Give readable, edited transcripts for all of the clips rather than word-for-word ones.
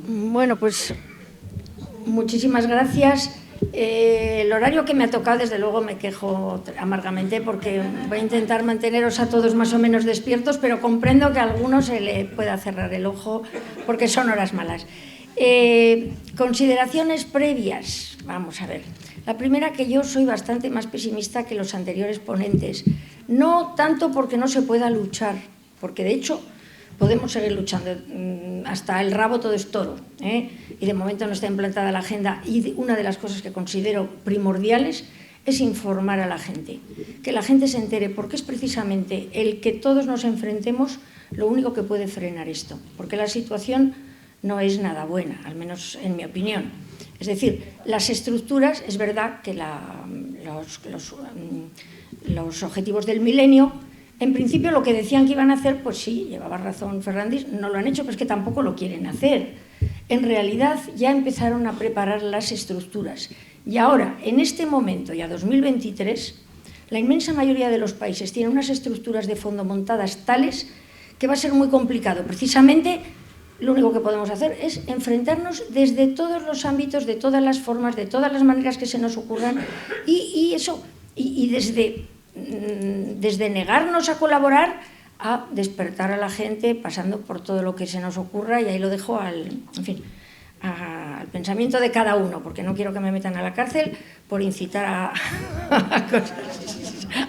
Bueno, pues muchísimas gracias. El horario que me ha tocado, desde luego, me quejo amargamente porque voy a intentar manteneros a todos más o menos despiertos, pero comprendo que a algunos se le pueda cerrar el ojo porque son horas malas. Consideraciones previas. Vamos a ver. La primera, que yo soy bastante más pesimista que los anteriores ponentes. No tanto porque no se pueda luchar, porque de hecho podemos seguir luchando, hasta el rabo todo es toro, y de momento no está implantada la agenda, y una de las cosas que considero primordiales es informar a la gente, que la gente se entere, porque es precisamente el que todos nos enfrentemos lo único que puede frenar esto, porque la situación no es nada buena, al menos en mi opinión. Es decir, las estructuras, es verdad que los objetivos del milenio, en principio lo que decían que iban a hacer, pues sí, llevaba razón Fernández, no lo han hecho, pero es que tampoco lo quieren hacer. En realidad ya empezaron a preparar las estructuras. Y ahora, en este momento, ya 2023, la inmensa mayoría de los países tienen unas estructuras de fondo montadas tales que va a ser muy complicado. Precisamente, lo único que podemos hacer es enfrentarnos desde todos los ámbitos, de todas las formas, de todas las maneras que se nos ocurran, y desde negarnos a colaborar a despertar a la gente, pasando por todo lo que se nos ocurra, y ahí lo dejo al pensamiento de cada uno, porque no quiero que me metan a la cárcel por incitar a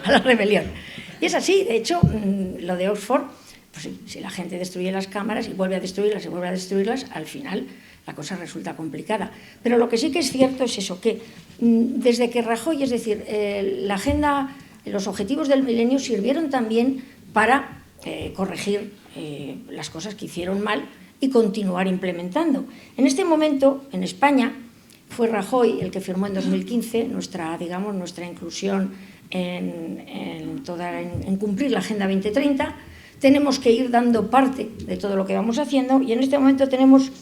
la rebelión. Y es así, de hecho, lo de Oxford, pues sí, si la gente destruye las cámaras y vuelve a destruirlas y vuelve a destruirlas, al final la cosa resulta complicada. Pero lo que sí que es cierto es eso, que desde que Rajoy, es decir, la agenda, los objetivos del milenio sirvieron también para corregir las cosas que hicieron mal y continuar implementando. En este momento, en España, fue Rajoy el que firmó en 2015 nuestra inclusión en cumplir la Agenda 2030. Tenemos que ir dando parte de todo lo que vamos haciendo, y en este momento tenemos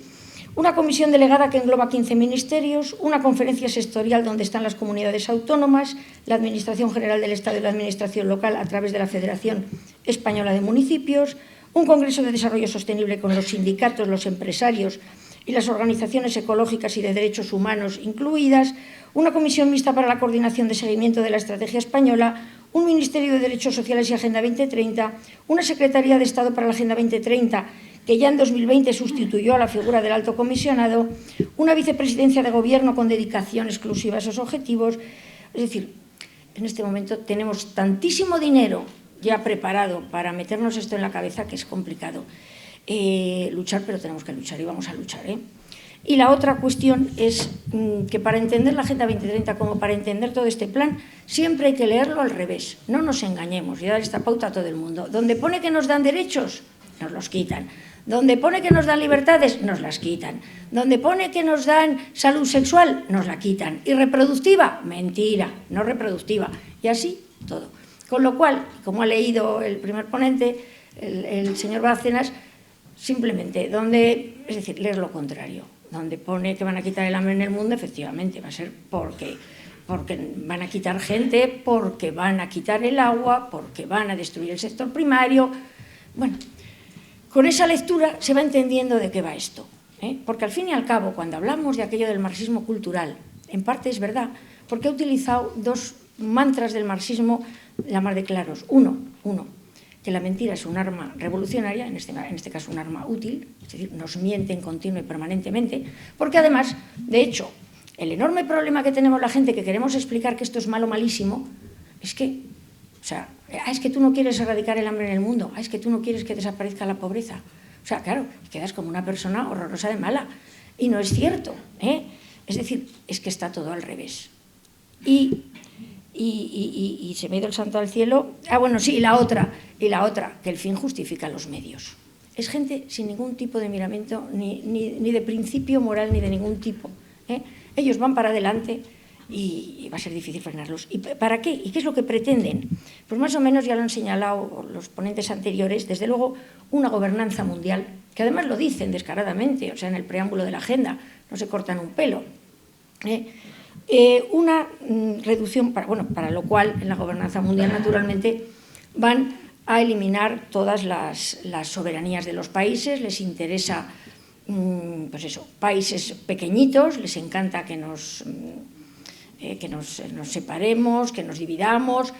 una comisión delegada que engloba 15 ministerios, una conferencia sectorial donde están las comunidades autónomas, la Administración General del Estado y la Administración Local a través de la Federación Española de Municipios, un congreso de desarrollo sostenible con los sindicatos, los empresarios y las organizaciones ecológicas y de derechos humanos incluidas, una comisión mixta para la coordinación de seguimiento de la estrategia española, un Ministerio de Derechos Sociales y Agenda 2030, una Secretaría de Estado para la Agenda 2030, que ya en 2020 sustituyó a la figura del alto comisionado, una vicepresidencia de gobierno con dedicación exclusiva a esos objetivos. Es decir, en este momento tenemos tantísimo dinero ya preparado para meternos esto en la cabeza que es complicado luchar, pero tenemos que luchar y vamos a luchar. Y la otra cuestión es que para entender la Agenda 2030 como para entender todo este plan, siempre hay que leerlo al revés. No nos engañemos y dar esta pauta a todo el mundo. Donde pone que nos dan derechos, nos los quitan. Donde pone que nos dan libertades, nos las quitan. Donde pone que nos dan salud sexual, nos la quitan. ¿Y reproductiva? Mentira, no reproductiva. Y así todo. Con lo cual, como ha leído el primer ponente, el señor Bárcenas, simplemente, es decir, leer lo contrario. Donde pone que van a quitar el hambre en el mundo, efectivamente, va a ser porque van a quitar gente, porque van a quitar el agua, porque van a destruir el sector primario. Bueno, con esa lectura se va entendiendo de qué va esto. Porque al fin y al cabo, cuando hablamos de aquello del marxismo cultural, en parte es verdad, porque he utilizado dos mantras del marxismo la más de claros. Uno, que la mentira es un arma revolucionaria, en este caso un arma útil, es decir, nos mienten continua y permanentemente, porque además, de hecho, el enorme problema que tenemos la gente que queremos explicar que esto es malo, malísimo, es que, es que tú no quieres erradicar el hambre en el mundo, es que tú no quieres que desaparezca la pobreza. O sea, claro, quedas como una persona horrorosa de mala, y no es cierto, Es decir, es que está todo al revés. Y se me ha ido el santo al cielo. Y la otra, que el fin justifica los medios. Es gente sin ningún tipo de miramiento, ni de principio moral, ni de ningún tipo. Ellos van para adelante y va a ser difícil frenarlos. ¿Y para qué? ¿Y qué es lo que pretenden? Pues más o menos ya lo han señalado los ponentes anteriores, desde luego una gobernanza mundial, que además lo dicen descaradamente, en el preámbulo de la agenda, no se cortan un pelo. Una reducción, para lo cual en la gobernanza mundial naturalmente van a eliminar todas las soberanías de los países, les interesa pues eso, países pequeñitos, les encanta que nos separemos, que nos dividamos,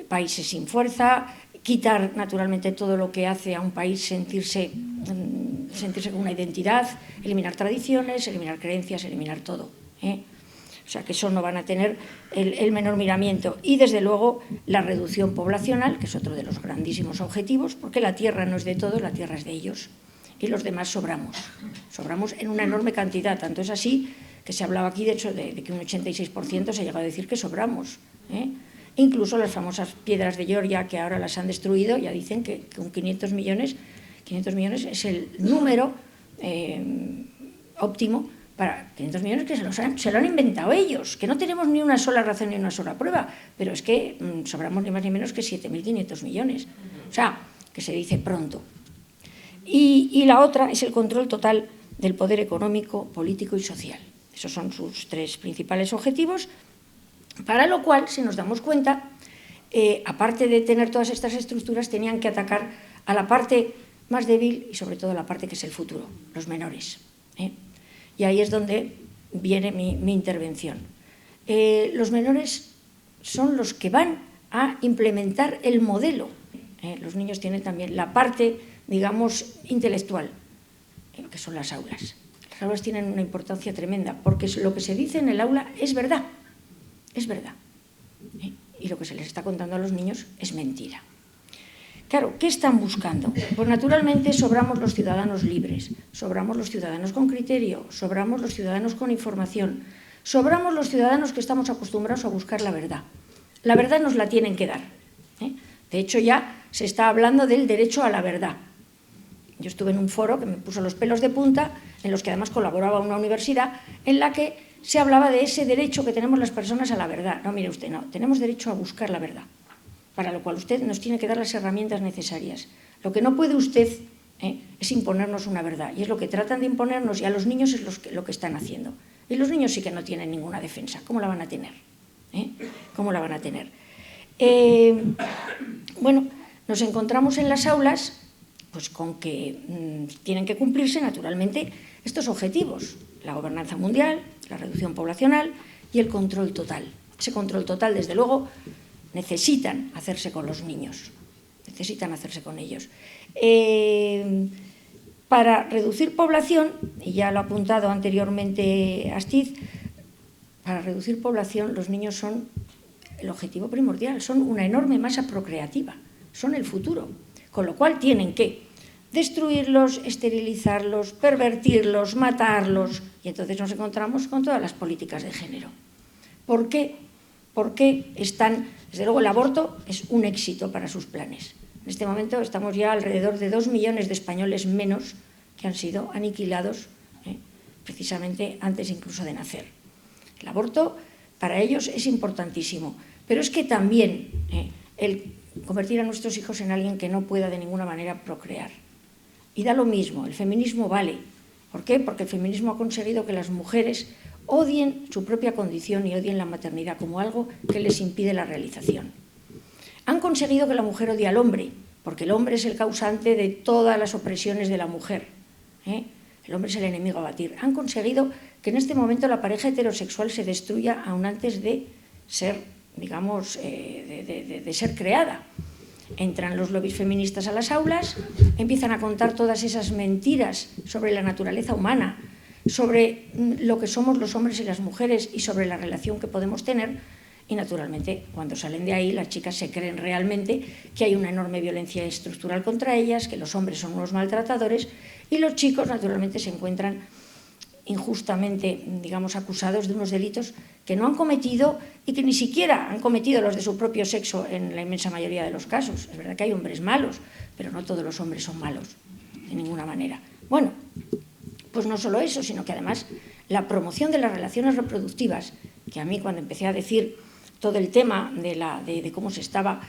países sin fuerza, quitar naturalmente todo lo que hace a un país sentirse con una identidad, eliminar tradiciones, eliminar creencias, eliminar todo, ¿eh? O sea, que eso no van a tener el menor miramiento. Y, desde luego, la reducción poblacional, que es otro de los grandísimos objetivos, porque la tierra no es de todos, la tierra es de ellos. Y los demás sobramos. Sobramos en una enorme cantidad. Tanto es así que se hablaba aquí, de hecho, de que un 86% se ha llegado a decir que sobramos, ¿eh? Incluso las famosas piedras de Georgia, que ahora las han destruido, ya dicen que con 500 millones es el número óptimo para 500 millones que se lo han inventado ellos, que no tenemos ni una sola razón ni una sola prueba, pero es que sobramos ni más ni menos que 7.500 millones. O sea, que se dice pronto. Y la otra es el control total del poder económico, político y social. Esos son sus tres principales objetivos, para lo cual, si nos damos cuenta, aparte de tener todas estas estructuras, tenían que atacar a la parte más débil y sobre todo a la parte que es el futuro, los menores, ¿eh? Y ahí es donde viene mi intervención. Los menores son los que van a implementar el modelo. Los niños tienen también la parte, digamos, intelectual, que son las aulas. Las aulas tienen una importancia tremenda, porque lo que se dice en el aula es verdad, es verdad. Y lo que se les está contando a los niños es mentira. Claro, ¿qué están buscando? Pues naturalmente sobramos los ciudadanos libres, sobramos los ciudadanos con criterio, sobramos los ciudadanos con información, sobramos los ciudadanos que estamos acostumbrados a buscar la verdad. La verdad nos la tienen que dar, ¿eh? De hecho, ya se está hablando del derecho a la verdad. Yo estuve en un foro que me puso los pelos de punta, en los que además colaboraba una universidad, en la que se hablaba de ese derecho que tenemos las personas a la verdad. No, mire usted, no, tenemos derecho a buscar la verdad, para lo cual usted nos tiene que dar las herramientas necesarias. Lo que no puede usted es imponernos una verdad, y es lo que tratan de imponernos, y a los niños es lo que están haciendo. Y los niños sí que no tienen ninguna defensa. ¿Cómo la van a tener? ¿Cómo la van a tener? Bueno, nos encontramos en las aulas pues con que tienen que cumplirse naturalmente estos objetivos: la gobernanza mundial, la reducción poblacional y el control total. Ese control total, desde luego, necesitan hacerse con los niños, necesitan hacerse con ellos. Para reducir población, y ya lo ha apuntado anteriormente Astiz, para reducir población los niños son el objetivo primordial, son una enorme masa procreativa, son el futuro, con lo cual tienen que destruirlos, esterilizarlos, pervertirlos, matarlos, y entonces nos encontramos con todas las políticas de género. ¿Por qué? Porque están, desde luego el aborto es un éxito para sus planes. En este momento estamos ya alrededor de 2 millones de españoles menos que han sido aniquilados precisamente antes incluso de nacer. El aborto para ellos es importantísimo, pero es que también el convertir a nuestros hijos en alguien que no pueda de ninguna manera procrear. Y da lo mismo, el feminismo vale. ¿Por qué? Porque el feminismo ha conseguido que las mujeres odien su propia condición y odien la maternidad como algo que les impide la realización. Han conseguido que la mujer odie al hombre, porque el hombre es el causante de todas las opresiones de la mujer. El hombre es el enemigo a batir. Han conseguido que en este momento la pareja heterosexual se destruya aún antes de ser, digamos, de ser creada. Entran los lobbies feministas a las aulas, empiezan a contar todas esas mentiras sobre la naturaleza humana, sobre lo que somos los hombres y las mujeres y sobre la relación que podemos tener, y naturalmente cuando salen de ahí las chicas se creen realmente que hay una enorme violencia estructural contra ellas, que los hombres son unos maltratadores, y los chicos naturalmente se encuentran injustamente, digamos, acusados de unos delitos que no han cometido y que ni siquiera han cometido los de su propio sexo en la inmensa mayoría de los casos. Es verdad que hay hombres malos, pero no todos los hombres son malos, de ninguna manera. Bueno, pues no solo eso, sino que además la promoción de las relaciones reproductivas, que a mí cuando empecé a decir todo el tema de cómo se estaba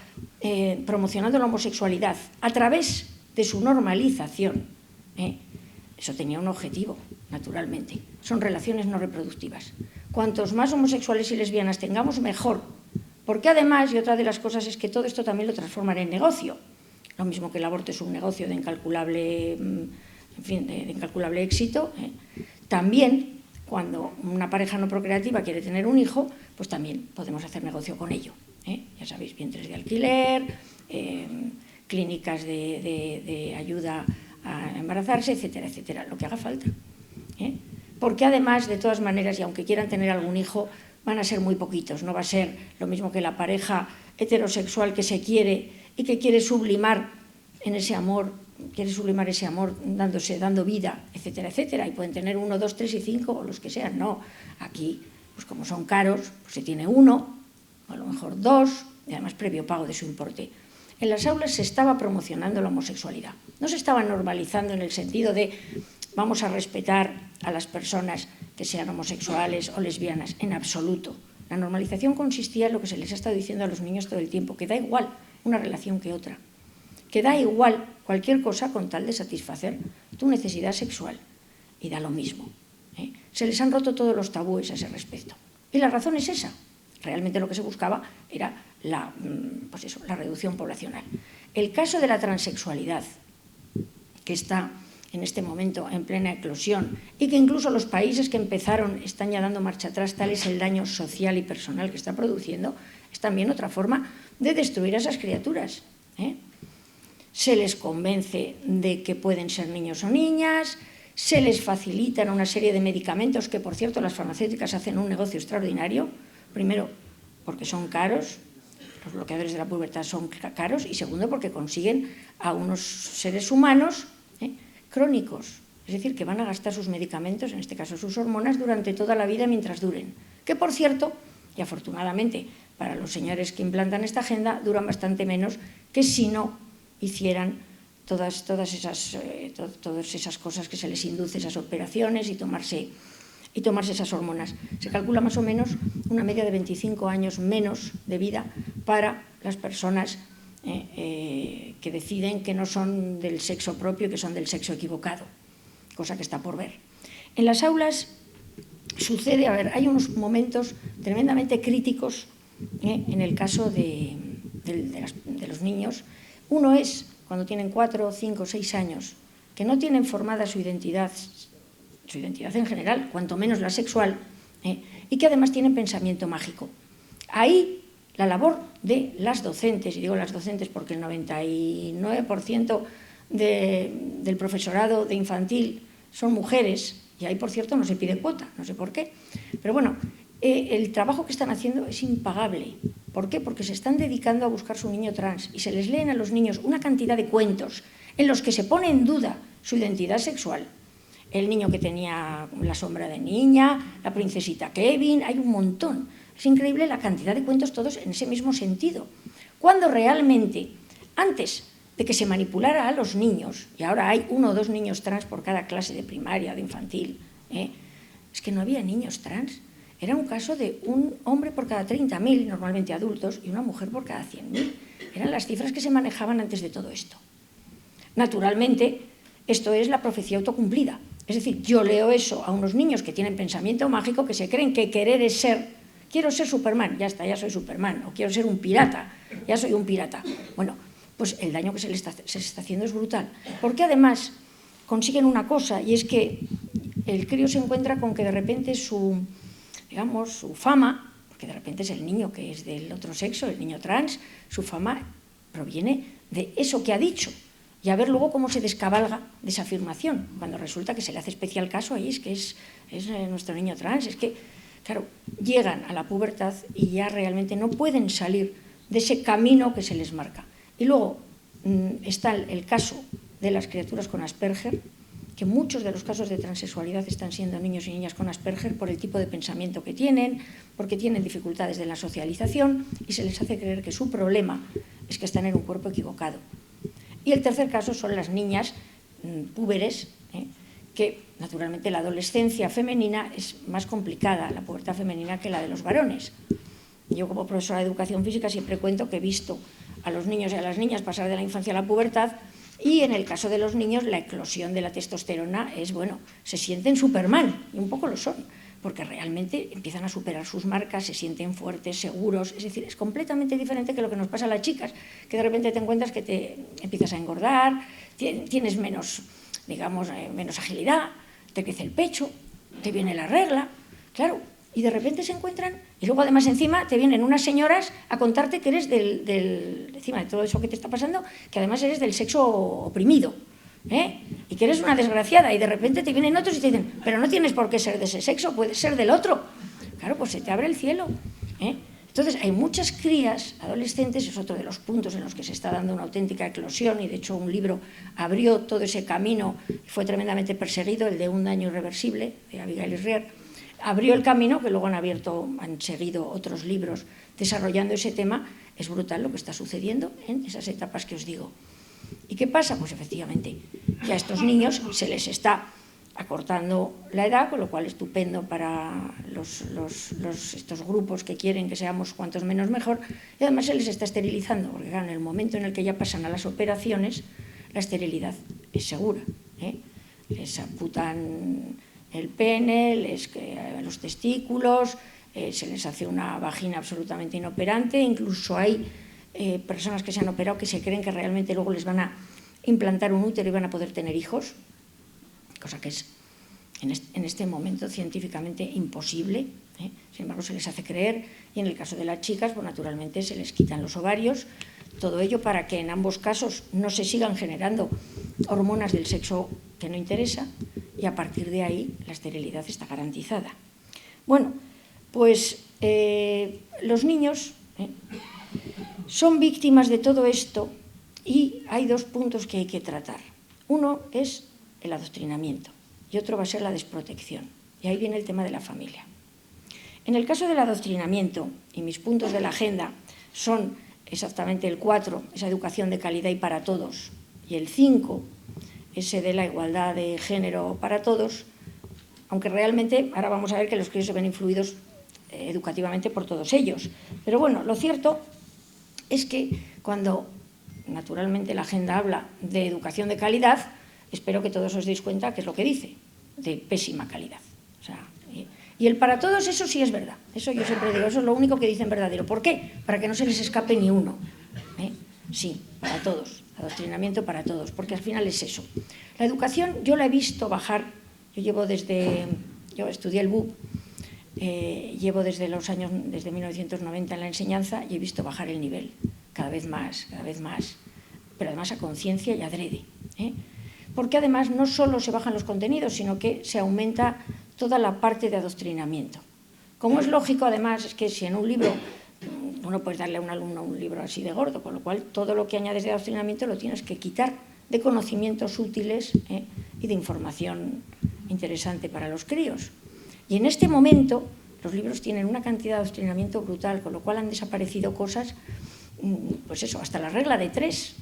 promocionando la homosexualidad a través de su normalización, eso tenía un objetivo, naturalmente. Son relaciones no reproductivas. Cuantos más homosexuales y lesbianas tengamos, mejor. Porque además, y otra de las cosas es que todo esto también lo transformará en negocio. Lo mismo que el aborto es un negocio de incalculable, de incalculable éxito, También, cuando una pareja no procreativa quiere tener un hijo, pues también podemos hacer negocio con ello. Ya sabéis, vientres de alquiler, clínicas de ayuda a embarazarse, etcétera, etcétera, lo que haga falta. Porque además, de todas maneras, y aunque quieran tener algún hijo, van a ser muy poquitos, no va a ser lo mismo que la pareja heterosexual que se quiere y que quiere sublimar en ese amor, dando vida, etcétera, etcétera, y pueden tener 1, 2, 3 y 5 o los que sean. No, aquí, pues como son caros, pues se tiene 1, o a lo mejor 2, y además previo pago de su importe. En las aulas se estaba promocionando la homosexualidad, no se estaba normalizando en el sentido de vamos a respetar a las personas que sean homosexuales o lesbianas, en absoluto. La normalización consistía en lo que se les ha estado diciendo a los niños todo el tiempo, que da igual una relación que otra, que da igual cualquier cosa con tal de satisfacer tu necesidad sexual, y da lo mismo. Se les han roto todos los tabúes a ese respecto. Y la razón es esa. Realmente lo que se buscaba era la reducción poblacional. El caso de la transexualidad, que está en este momento en plena eclosión y que incluso los países que empezaron están ya dando marcha atrás, tal es el daño social y personal que está produciendo, es también otra forma de destruir a esas criaturas. Se les convence de que pueden ser niños o niñas, se les facilitan una serie de medicamentos que, por cierto, las farmacéuticas hacen un negocio extraordinario, primero porque son caros, los bloqueadores de la pubertad son caros, y segundo porque consiguen a unos seres humanos crónicos, es decir, que van a gastar sus medicamentos, en este caso sus hormonas, durante toda la vida mientras duren. Que, por cierto, y afortunadamente para los señores que implantan esta agenda, duran bastante menos que si no hicieran todas esas cosas que se les induce, esas operaciones y tomarse esas hormonas. Se calcula más o menos una media de 25 años menos de vida para las personas que deciden que no son del sexo propio y que son del sexo equivocado, cosa que está por ver. En las aulas sucede, hay unos momentos tremendamente críticos en el caso de los niños. Uno es cuando tienen 4, 5, 6 años, que no tienen formada su identidad en general, cuanto menos la sexual, y que además tienen pensamiento mágico. Ahí la labor de las docentes, y digo las docentes porque el 99% del profesorado de infantil son mujeres, y ahí, por cierto, no se pide cuota, no sé por qué, pero bueno, el trabajo que están haciendo es impagable. ¿Por qué? Porque se están dedicando a buscar su niño trans y se les leen a los niños una cantidad de cuentos en los que se pone en duda su identidad sexual. El niño que tenía la sombra de niña, la princesita Kevin, hay un montón. Es increíble la cantidad de cuentos todos en ese mismo sentido. Cuando realmente, antes de que se manipulara a los niños, y ahora hay 1 o 2 niños trans por cada clase de primaria, de infantil, es que no había niños trans. Era un caso de un hombre por cada 30.000, normalmente adultos, y una mujer por cada 100.000. Eran las cifras que se manejaban antes de todo esto. Naturalmente, esto es la profecía autocumplida. Es decir, yo leo eso a unos niños que tienen pensamiento mágico, que se creen que querer es ser, quiero ser Superman, ya está, ya soy Superman, o quiero ser un pirata, ya soy un pirata. Bueno, pues el daño que se está haciendo es brutal. Porque además consiguen una cosa, y es que el crío se encuentra con que de repente su fama, porque de repente es el niño que es del otro sexo, el niño trans, su fama proviene de eso que ha dicho. Y a ver luego cómo se descabalga de esa afirmación, cuando resulta que se le hace especial caso ahí, es que es nuestro niño trans, es que, claro, llegan a la pubertad y ya realmente no pueden salir de ese camino que se les marca. Y luego está el caso de las criaturas con Asperger, que muchos de los casos de transexualidad están siendo niños y niñas con Asperger por el tipo de pensamiento que tienen, porque tienen dificultades de la socialización y se les hace creer que su problema es que están en un cuerpo equivocado. Y el tercer caso son las niñas púberes, que naturalmente la adolescencia femenina es más complicada, la pubertad femenina, que la de los varones. Yo, como profesora de educación física, siempre cuento que he visto a los niños y a las niñas pasar de la infancia a la pubertad, y en el caso de los niños la eclosión de la testosterona es, bueno, se sienten Superman, y un poco lo son, porque realmente empiezan a superar sus marcas, se sienten fuertes, seguros, es decir, es completamente diferente que lo que nos pasa a las chicas, que de repente te encuentras que te empiezas a engordar, tienes menos, digamos, menos agilidad, te crece el pecho, te viene la regla, claro, y de repente se encuentran, y luego además encima te vienen unas señoras a contarte que eres encima de todo eso que te está pasando, que además eres del sexo oprimido, y que eres una desgraciada, y de repente te vienen otros y te dicen, pero no tienes por qué ser de ese sexo, puedes ser del otro. Claro, pues se te abre el cielo. Entonces hay muchas crías adolescentes, es otro de los puntos en los que se está dando una auténtica eclosión, y de hecho un libro abrió todo ese camino, fue tremendamente perseguido, el de Un daño irreversible, de Abigail Rier, abrió el camino, que luego han seguido otros libros desarrollando ese tema. Es brutal lo que está sucediendo en esas etapas que os digo. ¿Y qué pasa? Pues efectivamente, que a estos niños se les está acortando la edad, con lo cual estupendo para estos grupos que quieren que seamos cuantos menos mejor, y además se les está esterilizando, porque claro, en el momento en el que ya pasan a las operaciones, la esterilidad es segura. Les amputan el pene, los testículos, se les hace una vagina absolutamente inoperante, incluso hay personas que se han operado que se creen que realmente luego les van a implantar un útero y van a poder tener hijos, cosa que es en este momento científicamente imposible, sin embargo se les hace creer, y en el caso de las chicas, pues naturalmente se les quitan los ovarios, todo ello para que en ambos casos no se sigan generando hormonas del sexo que no interesa, y a partir de ahí la esterilidad está garantizada. Bueno, pues los niños son víctimas de todo esto, y hay dos puntos que hay que tratar. Uno es el adoctrinamiento y otro va a ser la desprotección. Y ahí viene el tema de la familia. En el caso del adoctrinamiento, y mis puntos de la agenda son exactamente el 4, esa educación de calidad y para todos, y el 5, ese de la igualdad de género para todos, aunque realmente ahora vamos a ver que los críos se ven influidos educativamente por todos ellos. Pero bueno, lo cierto es que cuando naturalmente la agenda habla de educación de calidad, espero que todos os deis cuenta que es lo que dice, de pésima calidad. O sea, y el para todos, eso sí es verdad. Eso yo siempre digo, eso es lo único que dicen verdadero. ¿Por qué? Para que no se les escape ni uno. Sí, para todos. Adoctrinamiento para todos, porque al final es eso. La educación yo la he visto bajar, yo estudié el BUP, llevo desde 1990 en la enseñanza y he visto bajar el nivel, cada vez más, pero además a conciencia y adrede. Porque además no solo se bajan los contenidos, sino que se aumenta toda la parte de adoctrinamiento. Como es lógico, además, es que si en un libro, uno puede darle a un alumno un libro así de gordo, con lo cual todo lo que añades de adoctrinamiento lo tienes que quitar de conocimientos útiles y de información interesante para los críos. Y en este momento los libros tienen una cantidad de adoctrinamiento brutal, con lo cual han desaparecido cosas, pues eso, hasta la regla de 3,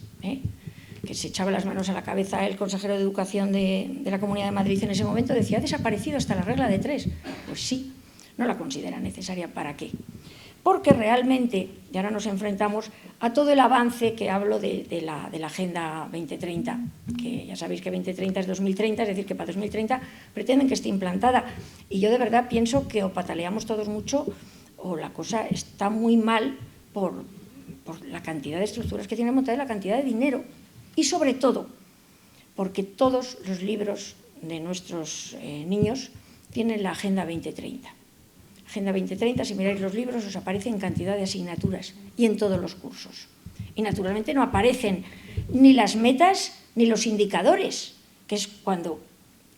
que se echaba las manos a la cabeza el consejero de Educación de la Comunidad de Madrid en ese momento, decía, ha desaparecido hasta la regla de 3. Pues sí, no la considera necesaria. ¿Para qué? Porque realmente, y ahora nos enfrentamos a todo el avance que hablo de la Agenda 2030, que ya sabéis que 2030 es 2030, es decir, que para 2030 pretenden que esté implantada. Y yo de verdad pienso que o pataleamos todos mucho o la cosa está muy mal por la cantidad de estructuras que tiene montada y la cantidad de dinero. Y sobre todo, porque todos los libros de nuestros niños tienen la Agenda 2030. Agenda 2030, si miráis los libros, os aparece en cantidad de asignaturas y en todos los cursos. Y naturalmente no aparecen ni las metas ni los indicadores, que es cuando,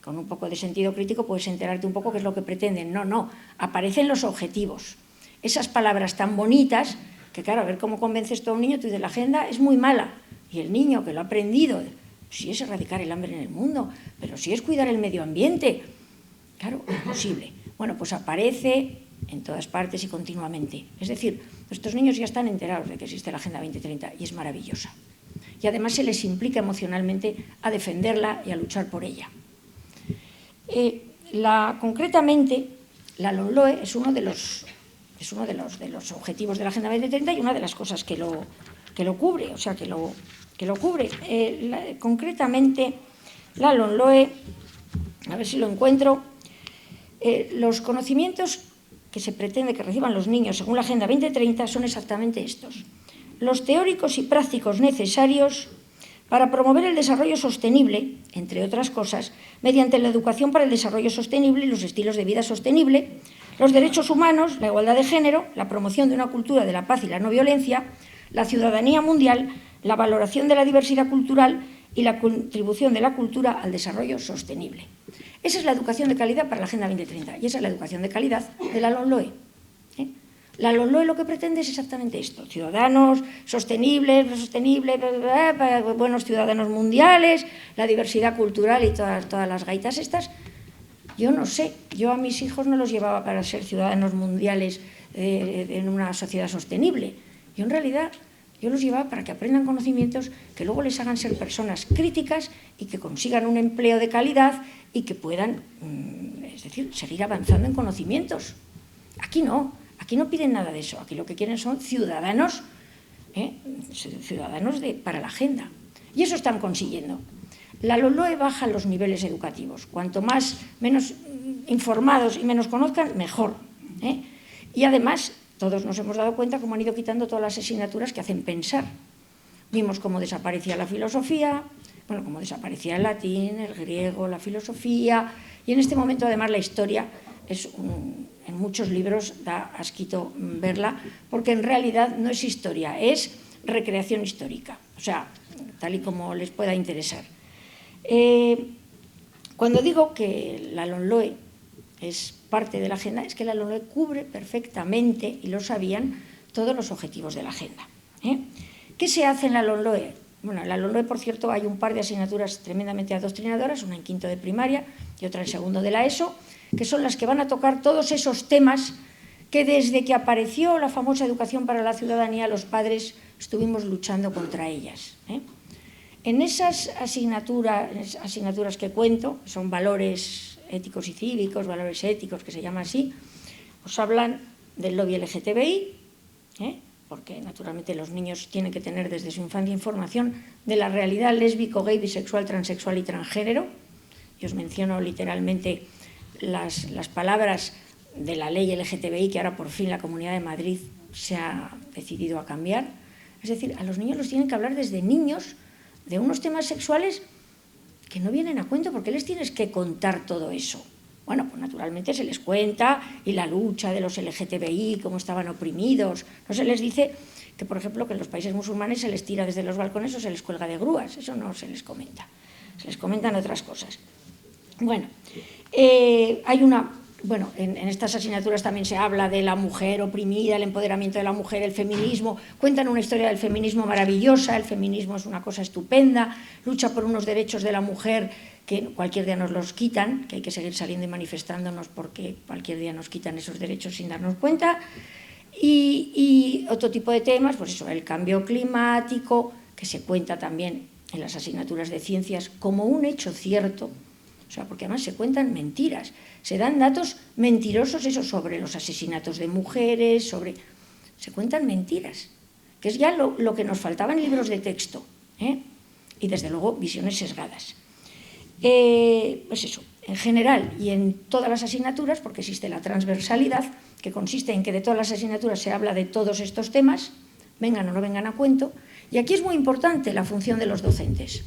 con un poco de sentido crítico, puedes enterarte un poco qué es lo que pretenden. No, aparecen los objetivos. Esas palabras tan bonitas, que claro, a ver cómo convences tú a un niño, tú dices, la agenda es muy mala. Y el niño que lo ha aprendido, si es erradicar el hambre en el mundo, pero si es cuidar el medio ambiente, claro, imposible. Bueno, pues aparece en todas partes y continuamente. Es decir, estos niños ya están enterados de que existe la Agenda 2030 y es maravillosa. Y además se les implica emocionalmente a defenderla y a luchar por ella. Concretamente, la LOMLOE es uno de los objetivos de la Agenda 2030 y una de las cosas que lo cubre, o sea, que lo cubre. Concretamente, la LOMLOE, a ver si lo encuentro, los conocimientos que se pretende que reciban los niños según la Agenda 2030 son exactamente estos. Los teóricos y prácticos necesarios para promover el desarrollo sostenible, entre otras cosas, mediante la educación para el desarrollo sostenible y los estilos de vida sostenible, los derechos humanos, la igualdad de género, la promoción de una cultura de la paz y la no violencia, la ciudadanía mundial, la valoración de la diversidad cultural y la contribución de la cultura al desarrollo sostenible. Esa es la educación de calidad para la Agenda 2030 y esa es la educación de calidad de la LOMLOE. La LOMLOE lo que pretende es exactamente esto: ciudadanos sostenibles, buenos ciudadanos mundiales, la diversidad cultural y todas las gaitas estas. Yo no sé, yo a mis hijos no los llevaba para ser ciudadanos mundiales en una sociedad sostenible. Yo en realidad los llevaba para que aprendan conocimientos que luego les hagan ser personas críticas y que consigan un empleo de calidad y que puedan, es decir, seguir avanzando en conocimientos. Aquí no piden nada de eso. Aquí lo que quieren son ciudadanos, para la agenda. Y eso están consiguiendo. La LOMLOE baja los niveles educativos. Cuanto menos informados y menos conozcan, mejor. Y además, todos nos hemos dado cuenta cómo han ido quitando todas las asignaturas que hacen pensar. Vimos cómo desaparecía la filosofía, cómo desaparecía el latín, el griego, la filosofía, y en este momento además la historia en muchos libros da asquito verla, porque en realidad no es historia, es recreación histórica, o sea, tal y como les pueda interesar. Cuando digo que la LOMLOE es parte de la agenda, es que la LOMLOE cubre perfectamente, y lo sabían, todos los objetivos de la agenda. ¿Qué se hace en la LOMLOE? Bueno, en la LOMLOE, por cierto, hay un par de asignaturas tremendamente adoctrinadoras, una en quinto de primaria y otra en segundo de la ESO, que son las que van a tocar todos esos temas que desde que apareció la famosa educación para la ciudadanía, los padres estuvimos luchando contra ellas. En esas asignaturas que cuento, que son valores éticos y cívicos, valores éticos, que se llama así, os hablan del lobby LGTBI, porque naturalmente los niños tienen que tener desde su infancia información de la realidad lésbico, gay, bisexual, transexual y transgénero. Y os menciono literalmente las palabras de la ley LGTBI que ahora por fin la Comunidad de Madrid se ha decidido a cambiar. Es decir, a los niños los tienen que hablar desde niños de unos temas sexuales que no vienen a cuento, porque les tienes que contar todo eso. Bueno, pues naturalmente se les cuenta, y la lucha de los LGTBI, cómo estaban oprimidos. No se les dice que, por ejemplo, que en los países musulmanes se les tira desde los balcones o se les cuelga de grúas. Eso no se les comenta. Se les comentan otras cosas. Bueno, en estas asignaturas también se habla de la mujer oprimida, el empoderamiento de la mujer, el feminismo. Cuentan una historia del feminismo maravillosa. El feminismo es una cosa estupenda, lucha por unos derechos de la mujer que cualquier día nos los quitan, que hay que seguir saliendo y manifestándonos porque cualquier día nos quitan esos derechos sin darnos cuenta. Y otro tipo de temas, pues eso, el cambio climático, que se cuenta también en las asignaturas de ciencias como un hecho cierto. O sea, porque además se cuentan mentiras, se dan datos mentirosos eso sobre los asesinatos de mujeres, se cuentan mentiras, que es ya lo que nos faltaba en libros de texto, y desde luego visiones sesgadas. Pues eso, en general y en todas las asignaturas, porque existe la transversalidad, que consiste en que de todas las asignaturas se habla de todos estos temas, vengan o no vengan a cuento, y aquí es muy importante la función de los docentes.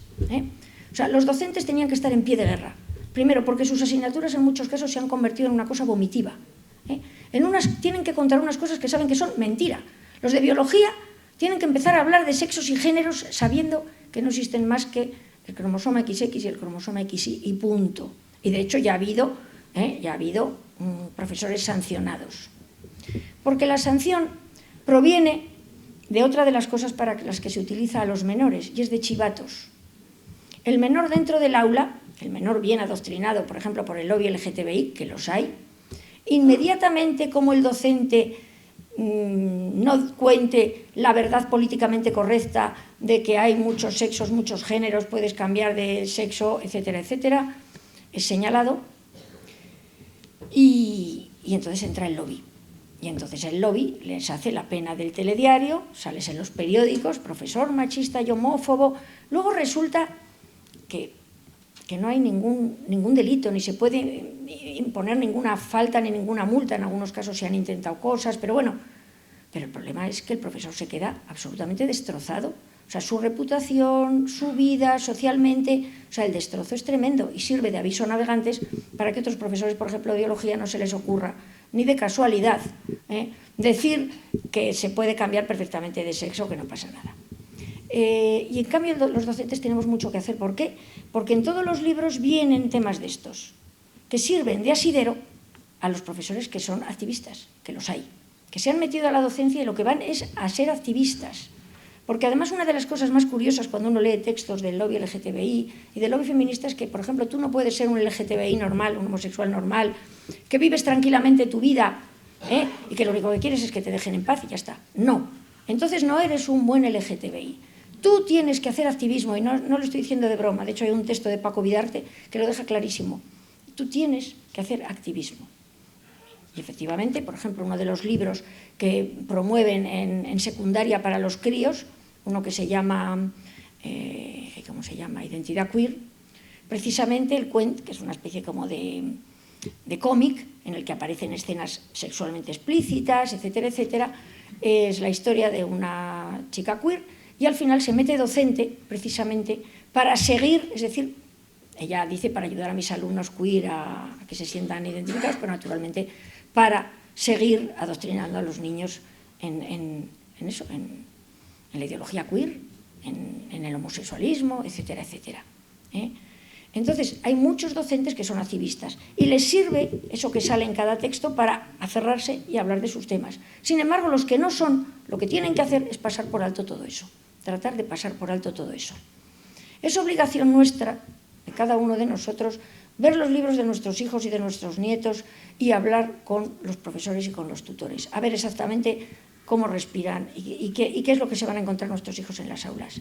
O sea, los docentes tenían que estar en pie de guerra. Primero, porque sus asignaturas en muchos casos se han convertido en una cosa vomitiva. En unas tienen que contar unas cosas que saben que son mentira. Los de biología tienen que empezar a hablar de sexos y géneros sabiendo que no existen más que el cromosoma XX y el cromosoma XY y punto. Y de hecho ya ha habido profesores sancionados. Porque la sanción proviene de otra de las cosas para las que se utiliza a los menores, y es de chivatos. El menor dentro del aula, el menor bien adoctrinado, por ejemplo, por el lobby LGTBI, que los hay, inmediatamente como el docente no cuente la verdad políticamente correcta de que hay muchos sexos, muchos géneros, puedes cambiar de sexo, etcétera, etcétera, es señalado y entonces entra el lobby. Y entonces el lobby les hace la pena del telediario, sales en los periódicos, profesor machista y homófobo. Luego resulta que no hay ningún delito, ni se puede imponer ninguna falta ni ninguna multa. En algunos casos se han intentado cosas, pero el problema es que el profesor se queda absolutamente destrozado O sea, su reputación, su vida, socialmente, o sea, el destrozo es tremendo y sirve de aviso a navegantes para que otros profesores, por ejemplo, de biología, no se les ocurra, ni de casualidad, decir que se puede cambiar perfectamente de sexo, que no pasa nada. Y en cambio los docentes tenemos mucho que hacer. ¿Por qué? Porque en todos los libros vienen temas de estos, que sirven de asidero a los profesores que son activistas, que los hay, que se han metido a la docencia y lo que van es a ser activistas. Porque además una de las cosas más curiosas cuando uno lee textos del lobby LGTBI y del lobby feminista es que, por ejemplo, tú no puedes ser un LGTBI normal, un homosexual normal, que vives tranquilamente tu vida y que lo único que quieres es que te dejen en paz y ya está. No. Entonces no eres un buen LGTBI. Tú tienes que hacer activismo, y no lo estoy diciendo de broma, de hecho hay un texto de Paco Vidarte que lo deja clarísimo. Tú tienes que hacer activismo. Y efectivamente, por ejemplo, uno de los libros que promueven en secundaria para los críos, uno que se llama, ¿cómo se llama? Identidad queer, precisamente el cuento, que es una especie como de cómic en el que aparecen escenas sexualmente explícitas, etcétera, etcétera, es la historia de una chica queer y al final se mete docente precisamente para seguir, es decir, ella dice para ayudar a mis alumnos queer a que se sientan identificados, pero naturalmente para seguir adoctrinando a los niños en eso, en la ideología queer, en el homosexualismo, etcétera, etcétera. Entonces, hay muchos docentes que son activistas y les sirve eso que sale en cada texto para aferrarse y hablar de sus temas. Sin embargo, los que no son, lo que tienen que hacer es pasar por alto todo eso, tratar de pasar por alto todo eso. Es obligación nuestra, de cada uno de nosotros, ver los libros de nuestros hijos y de nuestros nietos y hablar con los profesores y con los tutores, a ver exactamente cómo respiran y qué es lo que se van a encontrar nuestros hijos en las aulas.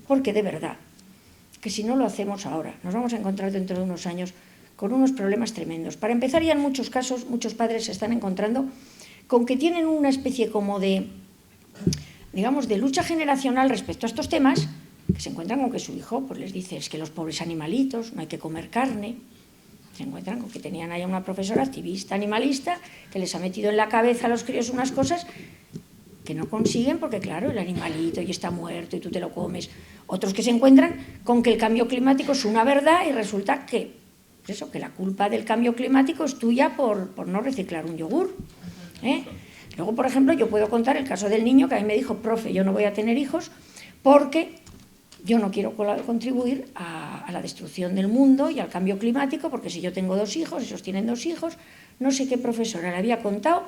Porque de verdad, que si no lo hacemos ahora, nos vamos a encontrar dentro de unos años con unos problemas tremendos. Para empezar, ya en muchos casos, muchos padres se están encontrando con que tienen una especie como de, digamos, de lucha generacional respecto a estos temas, que se encuentran con que su hijo pues les dice es que los pobres animalitos, no hay que comer carne. Se encuentran con que tenían ahí una profesora activista, animalista, que les ha metido en la cabeza a los críos unas cosas que no consiguen porque, claro, el animalito ya está muerto y tú te lo comes. Otros que se encuentran con que el cambio climático es una verdad y resulta que, pues eso, que la culpa del cambio climático es tuya por no reciclar un yogur. Luego, por ejemplo, yo puedo contar el caso del niño que a mí me dijo, profe, yo no voy a tener hijos porque yo no quiero contribuir a la destrucción del mundo y al cambio climático, porque si yo tengo 2 hijos, esos tienen 2 hijos, no sé qué profesora le había contado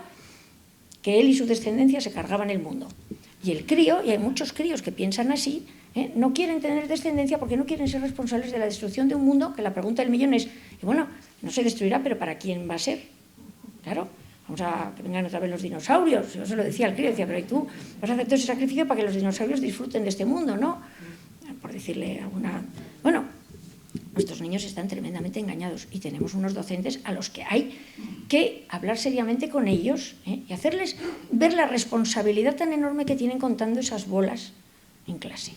que él y su descendencia se cargaban el mundo. Y el crío, y hay muchos críos que piensan así, no quieren tener descendencia porque no quieren ser responsables de la destrucción de un mundo, que la pregunta del millón es, y bueno, no se destruirá, pero ¿para quién va a ser? Claro, vamos a que vengan otra vez los dinosaurios. Yo se lo decía al crío, decía, pero ¿y tú vas a hacer todo ese sacrificio para que los dinosaurios disfruten de este mundo, no? Por decirle alguna... Bueno, nuestros niños están tremendamente engañados y tenemos unos docentes a los que hay que hablar seriamente con ellos y hacerles ver la responsabilidad tan enorme que tienen contando esas bolas en clase.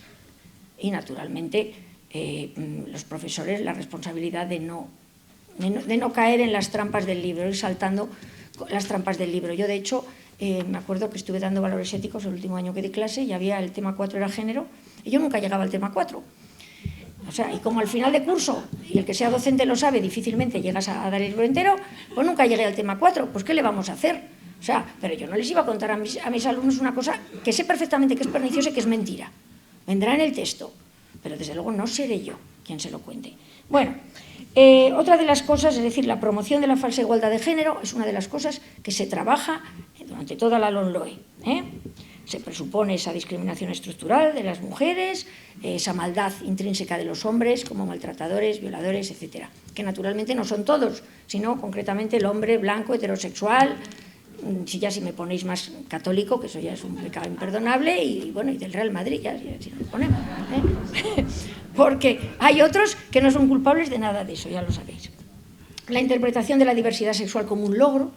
Y naturalmente los profesores la responsabilidad de no caer en las trampas del libro, ir saltando las trampas del libro. Yo de hecho me acuerdo que estuve dando valores éticos el último año que di clase y había el tema 4 era género y yo nunca llegaba al tema 4. O sea, y como al final de curso, y el que sea docente lo sabe, difícilmente llegas a dar el libro entero, pues nunca llegué al tema 4, pues ¿qué le vamos a hacer? O sea, pero yo no les iba a contar a mis alumnos una cosa que sé perfectamente que es perniciosa y que es mentira. Vendrá en el texto, pero desde luego no seré yo quien se lo cuente. Bueno, otra de las cosas, es decir, la promoción de la falsa igualdad de género es una de las cosas que se trabaja durante toda la LOMLOE. Se presupone esa discriminación estructural de las mujeres, esa maldad intrínseca de los hombres como maltratadores, violadores, etcétera, que naturalmente no son todos, sino concretamente el hombre blanco, heterosexual, si me ponéis más católico, que eso ya es un pecado imperdonable, y bueno, y del Real Madrid, ya si nos ponemos, porque hay otros que no son culpables de nada de eso, ya lo sabéis. La interpretación de la diversidad sexual como un logro,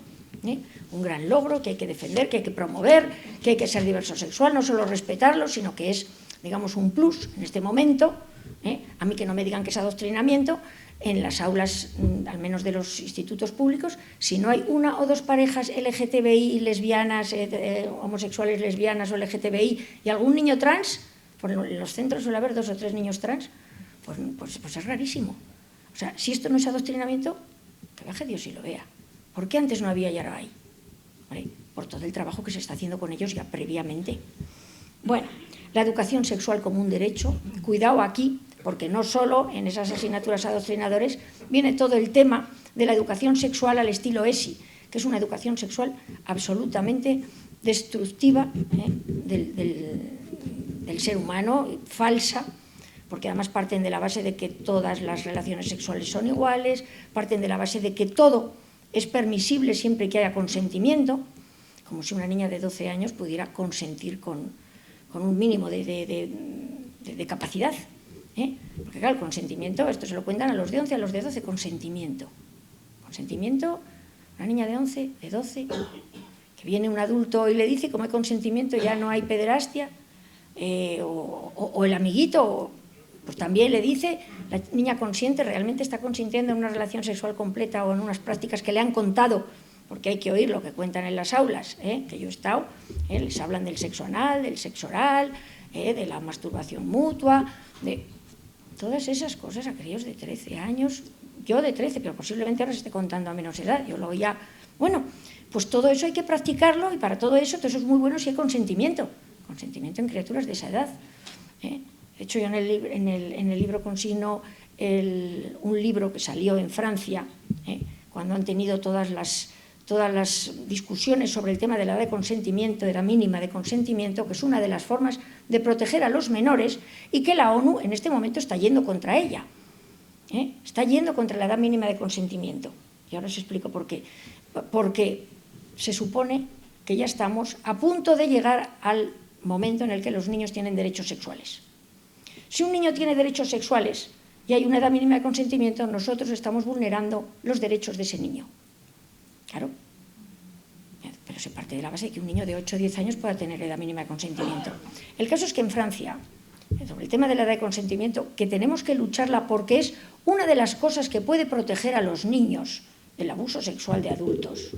un gran logro que hay que defender, que hay que promover, que hay que ser diverso sexual, no solo respetarlo, sino que es, digamos, un plus en este momento. A mí que no me digan que es adoctrinamiento, en las aulas, al menos de los institutos públicos, si no hay 1 o 2 parejas LGTBI, lesbianas, homosexuales lesbianas o LGTBI y algún niño trans, En los centros suele haber 2 o 3 niños trans, pues es rarísimo. O sea, si esto no es adoctrinamiento, que baje Dios y lo vea. ¿Por qué antes no había y ahora hay? ¿Vale? Por todo el trabajo que se está haciendo con ellos ya previamente. Bueno, la educación sexual como un derecho, cuidado aquí, porque no solo en esas asignaturas adoctrinadores viene todo el tema de la educación sexual al estilo ESI, que es una educación sexual absolutamente destructiva del ser humano, falsa, porque además parten de la base de que todas las relaciones sexuales son iguales, parten de la base de que todo es permisible siempre que haya consentimiento, como si una niña de 12 años pudiera consentir con un mínimo de capacidad. Porque claro, el consentimiento, esto se lo cuentan a los de 11, a los de 12, consentimiento. Consentimiento, una niña de 11, de 12, que viene un adulto y le dice, como hay consentimiento ya no hay pederastia, o el amiguito, pues también le dice, la niña consiente, realmente está consintiendo en una relación sexual completa o en unas prácticas que le han contado, porque hay que oír lo que cuentan en las aulas, que yo he estado, les hablan del sexo anal, del sexo oral, de la masturbación mutua, de todas esas cosas a críos de 13 años, yo de 13, pero posiblemente ahora se esté contando a menos edad, yo lo oía. Bueno, pues todo eso hay que practicarlo y para todo eso es muy bueno si hay consentimiento en criaturas de esa edad. De hecho, yo en el libro consigno un libro que salió en Francia, cuando han tenido todas las discusiones sobre el tema de la edad de consentimiento, de la mínima de consentimiento, que es una de las formas de proteger a los menores y que la ONU en este momento está yendo contra ella. Está yendo contra la edad mínima de consentimiento. Y ahora os explico por qué. Porque se supone que ya estamos a punto de llegar al momento en el que los niños tienen derechos sexuales. Si un niño tiene derechos sexuales y hay una edad mínima de consentimiento, nosotros estamos vulnerando los derechos de ese niño. Claro, pero se parte de la base de que un niño de 8 o 10 años pueda tener edad mínima de consentimiento. El caso es que en Francia, sobre el tema de la edad de consentimiento, que tenemos que lucharla porque es una de las cosas que puede proteger a los niños del abuso sexual de adultos.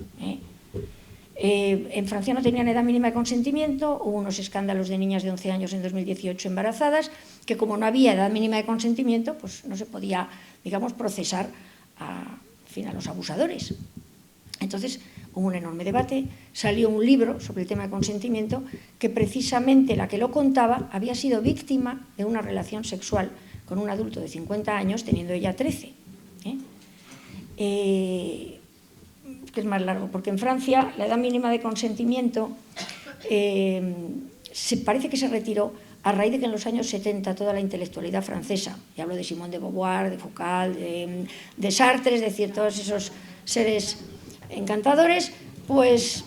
En Francia no tenían edad mínima de consentimiento, hubo unos escándalos de niñas de 11 años en 2018 embarazadas, que como no había edad mínima de consentimiento, pues no se podía, digamos, procesar a los abusadores. Entonces hubo un enorme debate, salió un libro sobre el tema de consentimiento que precisamente la que lo contaba había sido víctima de una relación sexual con un adulto de 50 años teniendo ella 13. Que es más largo, porque en Francia la edad mínima de consentimiento parece que se retiró a raíz de que en los años 70 toda la intelectualidad francesa, y hablo de Simone de Beauvoir, de Foucault, de Sartre, es decir, todos esos seres encantadores, pues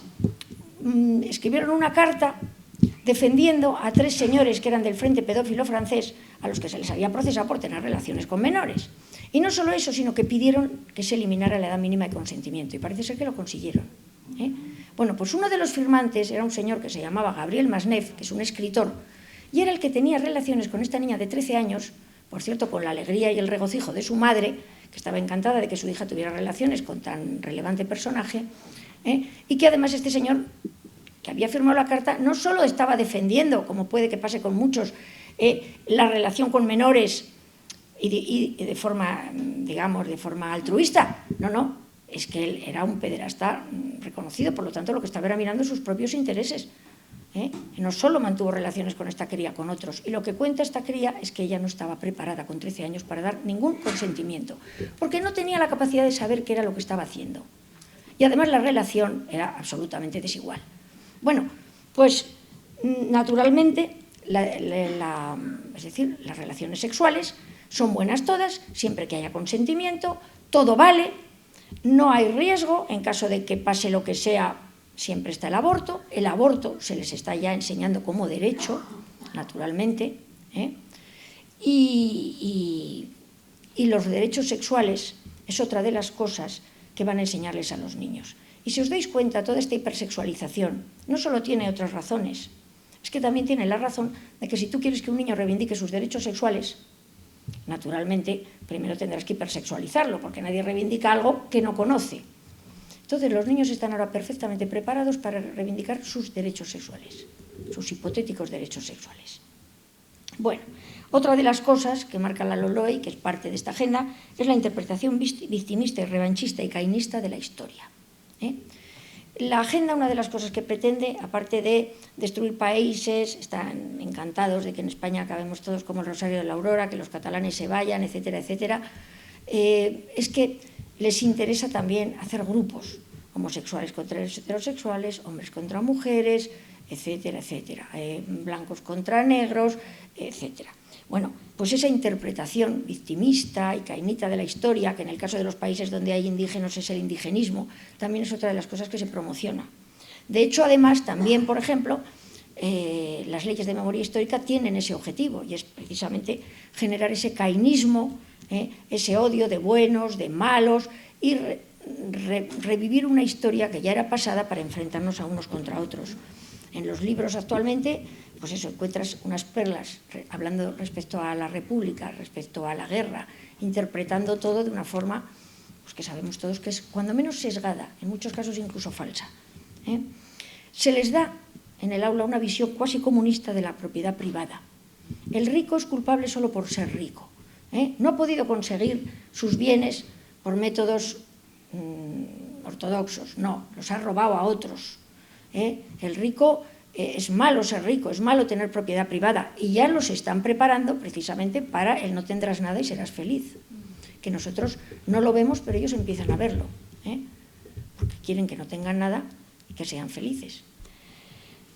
escribieron una carta defendiendo a 3 señores que eran del Frente Pedófilo francés, a los que se les había procesado por tener relaciones con menores. Y no solo eso, sino que pidieron que se eliminara la edad mínima de consentimiento, y parece ser que lo consiguieron. Bueno, pues uno de los firmantes era un señor que se llamaba Gabriel Masneff, que es un escritor, y era el que tenía relaciones con esta niña de 13 años, por cierto, con la alegría y el regocijo de su madre, que estaba encantada de que su hija tuviera relaciones con tan relevante personaje, y que además este señor, que había firmado la carta, no solo estaba defendiendo, como puede que pase con muchos, la relación con menores y de forma, digamos, de forma altruista. No, es que él era un pederasta reconocido, por lo tanto lo que estaba era mirando sus propios intereses. No solo mantuvo relaciones con esta cría, con otros. Y lo que cuenta esta cría es que ella no estaba preparada con 13 años para dar ningún consentimiento, porque no tenía la capacidad de saber qué era lo que estaba haciendo. Y además la relación era absolutamente desigual. Bueno, pues naturalmente, es decir, las relaciones sexuales son buenas todas, siempre que haya consentimiento, todo vale, no hay riesgo, en caso de que pase lo que sea, siempre está el aborto se les está ya enseñando como derecho, naturalmente, y los derechos sexuales es otra de las cosas que van a enseñarles a los niños. Y si os dais cuenta, toda esta hipersexualización no solo tiene otras razones, es que también tiene la razón de que si tú quieres que un niño reivindique sus derechos sexuales, naturalmente, primero tendrás que hipersexualizarlo, porque nadie reivindica algo que no conoce. Entonces, los niños están ahora perfectamente preparados para reivindicar sus derechos sexuales, sus hipotéticos derechos sexuales. Bueno, otra de las cosas que marca la LOLOE y que es parte de esta agenda es la interpretación victimista y revanchista y caínista de la historia. La agenda, una de las cosas que pretende, aparte de destruir países, están encantados de que en España acabemos todos como el Rosario de la Aurora, que los catalanes se vayan, etcétera, etcétera, es que les interesa también hacer grupos, homosexuales contra heterosexuales, hombres contra mujeres, etcétera, etcétera, blancos contra negros, etcétera. Bueno, pues esa interpretación victimista y caínita de la historia, que en el caso de los países donde hay indígenas es el indigenismo, también es otra de las cosas que se promociona. De hecho, además, también, por ejemplo, las leyes de memoria histórica tienen ese objetivo, y es precisamente generar ese cainismo, ese odio de buenos, de malos, y revivir una historia que ya era pasada para enfrentarnos a unos contra otros. En los libros actualmente, pues eso, encuentras unas perlas hablando respecto a la República, respecto a la guerra, interpretando todo de una forma pues, que sabemos todos que es cuando menos sesgada, en muchos casos incluso falsa. Se les da en el aula una visión cuasi comunista de la propiedad privada. El rico es culpable solo por ser rico. No ha podido conseguir sus bienes por métodos ortodoxos, no, los ha robado a otros. El rico, es malo ser rico, es malo tener propiedad privada, y ya los están preparando precisamente para el no tendrás nada y serás feliz. Que nosotros no lo vemos, pero ellos empiezan a verlo, porque quieren que no tengan nada y que sean felices.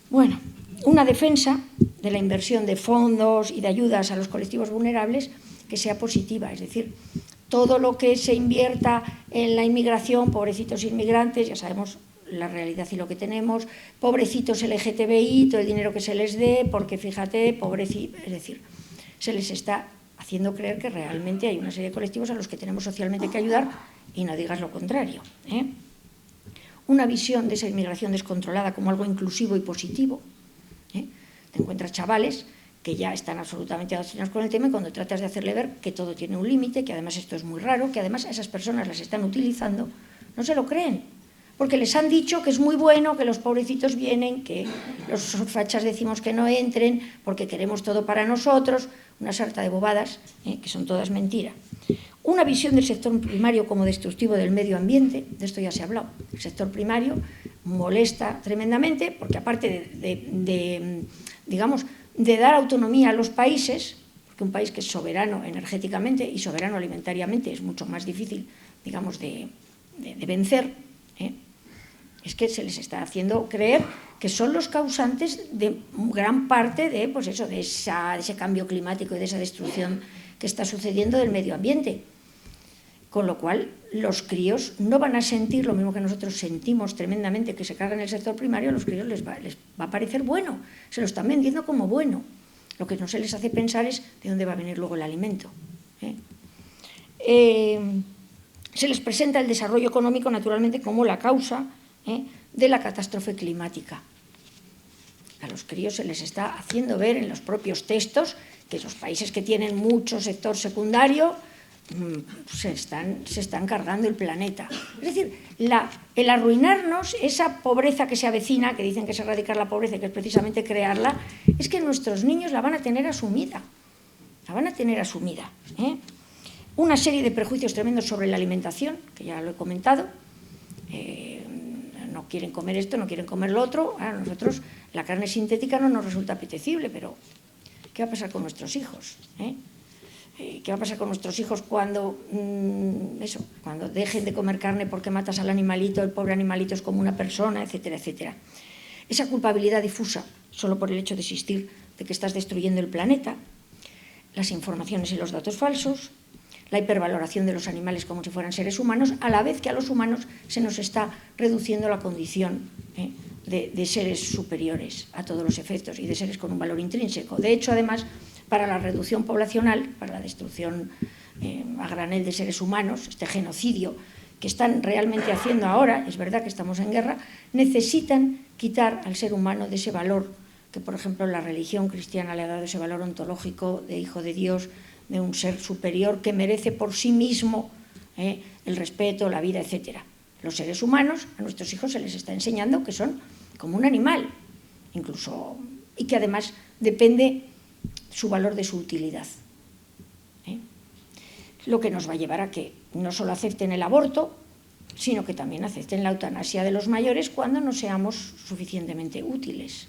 Bueno, una defensa de la inversión de fondos y de ayudas a los colectivos vulnerables que sea positiva, es decir, todo lo que se invierta en la inmigración, pobrecitos inmigrantes, ya sabemos la realidad y lo que tenemos, pobrecitos LGTBI, todo el dinero que se les dé, porque fíjate, pobrecitos, es decir, se les está haciendo creer que realmente hay una serie de colectivos a los que tenemos socialmente que ayudar y no digas lo contrario. Una visión de esa inmigración descontrolada como algo inclusivo y positivo. Te encuentras chavales que ya están absolutamente adoctrinados con el tema y cuando tratas de hacerle ver que todo tiene un límite, que además esto es muy raro, que además a esas personas las están utilizando, no se lo creen. Porque les han dicho que es muy bueno, que los pobrecitos vienen, que los fachas decimos que no entren, porque queremos todo para nosotros, una sarta de bobadas, que son todas mentiras. Una visión del sector primario como destructivo del medio ambiente, de esto ya se ha hablado. El sector primario molesta tremendamente, porque aparte digamos, de dar autonomía a los países, porque un país que es soberano energéticamente y soberano alimentariamente es mucho más difícil, digamos, de vencer, es que se les está haciendo creer que son los causantes de gran parte de, pues eso, de ese cambio climático y de esa destrucción que está sucediendo del medio ambiente. Con lo cual, los críos no van a sentir lo mismo que nosotros sentimos tremendamente que se carga en el sector primario, a los críos les va a parecer bueno, se lo están vendiendo como bueno. Lo que no se les hace pensar es de dónde va a venir luego el alimento. Se les presenta el desarrollo económico, naturalmente, como la causa de la catástrofe climática. A los críos se les está haciendo ver en los propios textos que los países que tienen mucho sector secundario se están cargando el planeta. Es decir, el arruinarnos, esa pobreza que se avecina, que dicen que es erradicar la pobreza y que es precisamente crearla, es que nuestros niños la van a tener asumida. La van a tener asumida. Una serie de prejuicios tremendos sobre la alimentación, que ya lo he comentado. No quieren comer esto, no quieren comer lo otro. A nosotros la carne sintética no nos resulta apetecible, pero ¿qué va a pasar con nuestros hijos? ¿Qué va a pasar con nuestros hijos cuando dejen de comer carne porque matas al animalito, el pobre animalito es como una persona, etcétera, etcétera? Esa culpabilidad difusa, solo por el hecho de existir, de que estás destruyendo el planeta, las informaciones y los datos falsos, la hipervaloración de los animales como si fueran seres humanos, a la vez que a los humanos se nos está reduciendo la condición de seres superiores a todos los efectos y de seres con un valor intrínseco. De hecho, además, para la reducción poblacional, para la destrucción a granel de seres humanos, este genocidio que están realmente haciendo ahora, es verdad que estamos en guerra, necesitan quitar al ser humano de ese valor que, por ejemplo, la religión cristiana le ha dado, ese valor ontológico de hijo de Dios, de un ser superior que merece por sí mismo el respeto, la vida, etc. Los seres humanos, a nuestros hijos se les está enseñando que son como un animal, incluso, y que además depende su valor de su utilidad. Lo que nos va a llevar a que no solo acepten el aborto, sino que también acepten la eutanasia de los mayores cuando no seamos suficientemente útiles.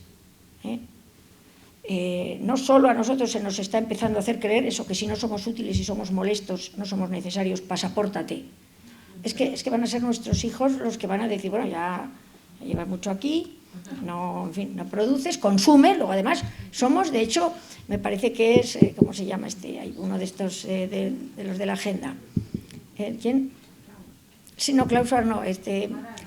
No solo a nosotros se nos está empezando a hacer creer eso, que si no somos útiles y somos molestos, no somos necesarios, pasapórtate. Es que van a ser nuestros hijos los que van a decir, bueno, ya llevas mucho aquí, no, en fin, no produces, consume. Luego además somos, de hecho, me parece que es, ¿cómo se llama hay uno de estos, de los de la agenda? ¿Quién? Sí, no, Klaus no,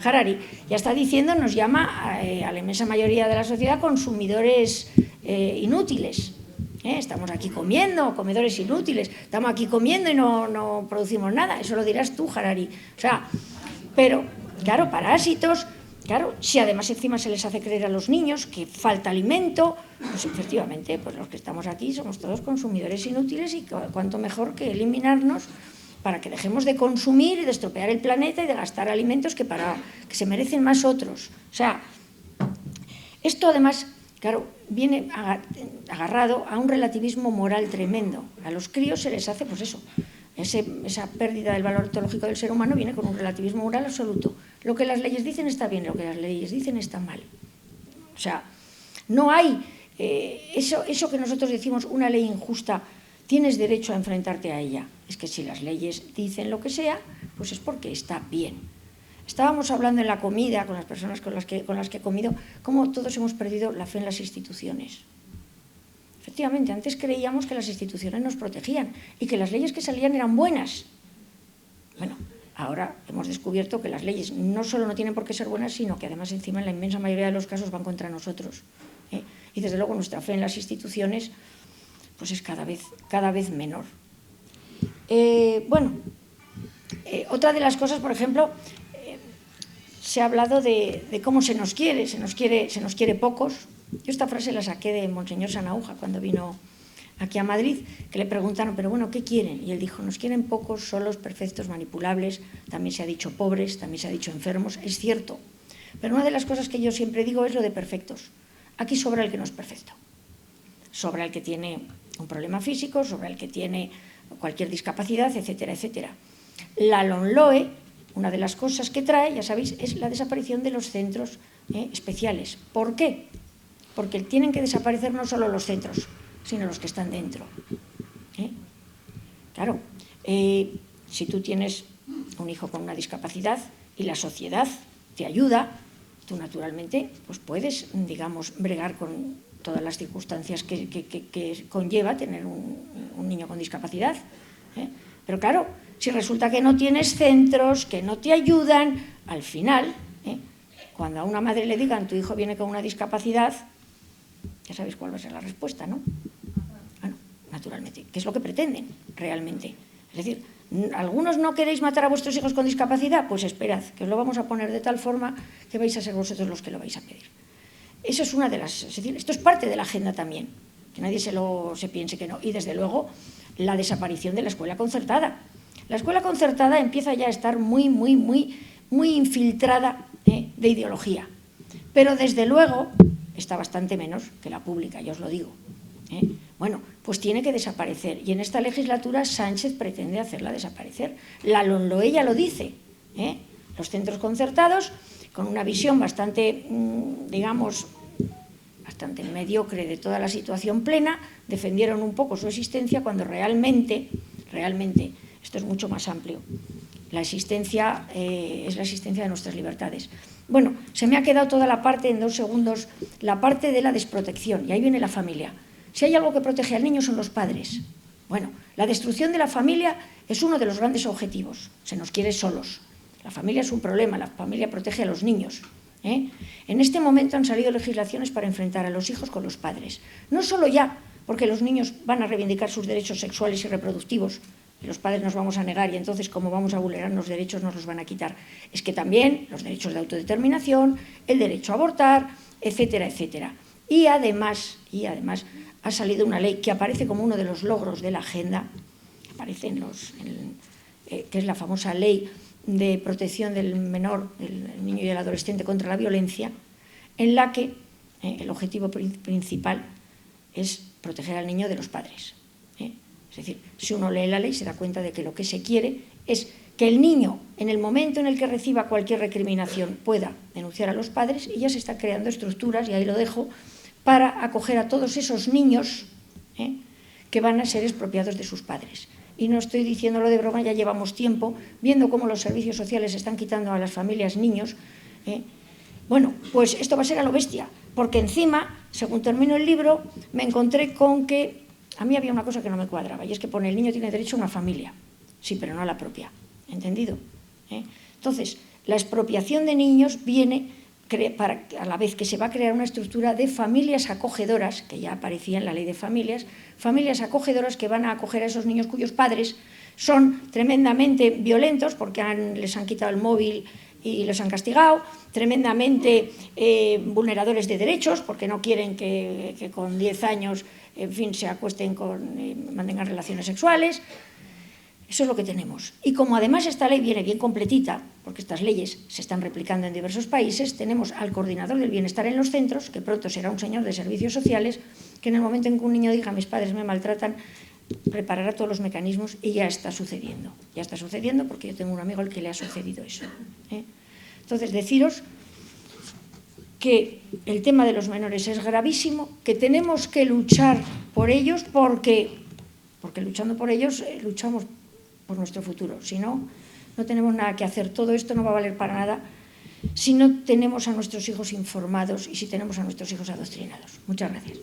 Harari, ya está diciendo, nos llama a la inmensa mayoría de la sociedad consumidores inútiles. Estamos aquí comiendo, comedores inútiles, estamos aquí comiendo y no producimos nada, eso lo dirás tú, Harari. O sea, pero, claro, parásitos, claro, si además encima se les hace creer a los niños que falta alimento, pues efectivamente, pues los que estamos aquí somos todos consumidores inútiles y cuánto mejor que eliminarnos para que dejemos de consumir y de estropear el planeta y de gastar alimentos que se merecen más otros. O sea, esto además, claro, viene agarrado a un relativismo moral tremendo. A los críos se les hace, pues eso, esa pérdida del valor ontológico del ser humano viene con un relativismo moral absoluto. Lo que las leyes dicen está bien, lo que las leyes dicen está mal. O sea, no hay eso que nosotros decimos, una ley injusta, tienes derecho a enfrentarte a ella. Es que si las leyes dicen lo que sea, pues es porque está bien. Estábamos hablando en la comida con las personas con las que he comido, cómo todos hemos perdido la fe en las instituciones. Efectivamente, antes creíamos que las instituciones nos protegían y que las leyes que salían eran buenas. Bueno, ahora hemos descubierto que las leyes no solo no tienen por qué ser buenas, sino que además encima en la inmensa mayoría de los casos van contra nosotros. Y desde luego nuestra fe en las instituciones pues es cada vez menor. Otra de las cosas, por ejemplo, se ha hablado de cómo se nos quiere pocos. Yo esta frase la saqué de Monseñor Sanahúja cuando vino aquí a Madrid, que le preguntaron, pero bueno, ¿qué quieren? Y él dijo, nos quieren pocos, solos, perfectos, manipulables, también se ha dicho pobres, también se ha dicho enfermos, es cierto. Pero una de las cosas que yo siempre digo es lo de perfectos. Aquí sobra el que no es perfecto. Sobra el que tiene un problema físico, sobra el que tiene cualquier discapacidad, etcétera, etcétera. La LOMLOE, una de las cosas que trae, ya sabéis, es la desaparición de los centros especiales. ¿Por qué? Porque tienen que desaparecer no solo los centros, sino los que están dentro. Claro, si tú tienes un hijo con una discapacidad y la sociedad te ayuda, tú naturalmente pues puedes, digamos, bregar con todas las circunstancias que conlleva tener un niño con discapacidad. Pero claro, si resulta que no tienes centros, que no te ayudan, al final, cuando a una madre le digan tu hijo viene con una discapacidad, ya sabéis cuál va a ser la respuesta, ¿no? Bueno, naturalmente, ¿qué es lo que pretenden realmente? Es decir, ¿algunos no queréis matar a vuestros hijos con discapacidad? Pues esperad, que os lo vamos a poner de tal forma que vais a ser vosotros los que lo vais a pedir. Eso es una de las... Es decir, esto es parte de la agenda también, que nadie se piense que no. Y desde luego, la desaparición de la escuela concertada. La escuela concertada empieza ya a estar muy infiltrada de ideología. Pero desde luego está bastante menos que la pública, ya os lo digo. Bueno, pues tiene que desaparecer. Y en esta legislatura Sánchez pretende hacerla desaparecer. La LOMLOE ya lo dice. Los centros concertados, con una visión bastante, digamos, bastante mediocre de toda la situación plena, defendieron un poco su existencia cuando realmente, esto es mucho más amplio. La existencia es la existencia de nuestras libertades. Bueno, se me ha quedado toda la parte, en 2 segundos, la parte de la desprotección, y ahí viene la familia. Si hay algo que protege al niño son los padres. Bueno, la destrucción de la familia es uno de los grandes objetivos. Se nos quiere solos. La familia es un problema, la familia protege a los niños. En este momento han salido legislaciones para enfrentar a los hijos con los padres. No solo ya porque los niños van a reivindicar sus derechos sexuales y reproductivos, y los padres nos vamos a negar y entonces como vamos a vulnerar los derechos nos los van a quitar. Es que también los derechos de autodeterminación, el derecho a abortar, etcétera, etcétera. Y además ha salido una ley que aparece como uno de los logros de la agenda, aparece que es la famosa ley de protección del menor, del niño y el adolescente contra la violencia, en la que el objetivo principal es proteger al niño de los padres. Es decir, si uno lee la ley se da cuenta de que lo que se quiere es que el niño, en el momento en el que reciba cualquier recriminación, pueda denunciar a los padres, y ya se están creando estructuras, y ahí lo dejo, para acoger a todos esos niños que van a ser expropiados de sus padres. Y no estoy diciéndolo de broma, ya llevamos tiempo viendo cómo los servicios sociales están quitando a las familias niños. Bueno, pues esto va a ser a lo bestia, porque encima, según termino el libro, me encontré con que a mí había una cosa que no me cuadraba, y es que pone: el niño tiene derecho a una familia. Sí, pero no a la propia. ¿Entendido? Entonces, la expropiación de niños viene a la vez que se va a crear una estructura de familias acogedoras, que ya aparecía en la ley de familias acogedoras que van a acoger a esos niños cuyos padres son tremendamente violentos porque les han quitado el móvil y los han castigado, tremendamente vulneradores de derechos porque no quieren que con 10 años, en fin, se acuesten mantengan relaciones sexuales. Eso es lo que tenemos. Y como además esta ley viene bien completita, porque estas leyes se están replicando en diversos países, tenemos al coordinador del bienestar en los centros, que pronto será un señor de servicios sociales, que en el momento en que un niño diga: mis padres me maltratan, preparará todos los mecanismos, y ya está sucediendo. Ya está sucediendo porque yo tengo un amigo al que le ha sucedido eso. Entonces, deciros que el tema de los menores es gravísimo, que tenemos que luchar por ellos porque luchando por ellos luchamos por nuestro futuro. Si no, no tenemos nada que hacer. Todo esto no va a valer para nada si no tenemos a nuestros hijos informados y si tenemos a nuestros hijos adoctrinados. Muchas gracias.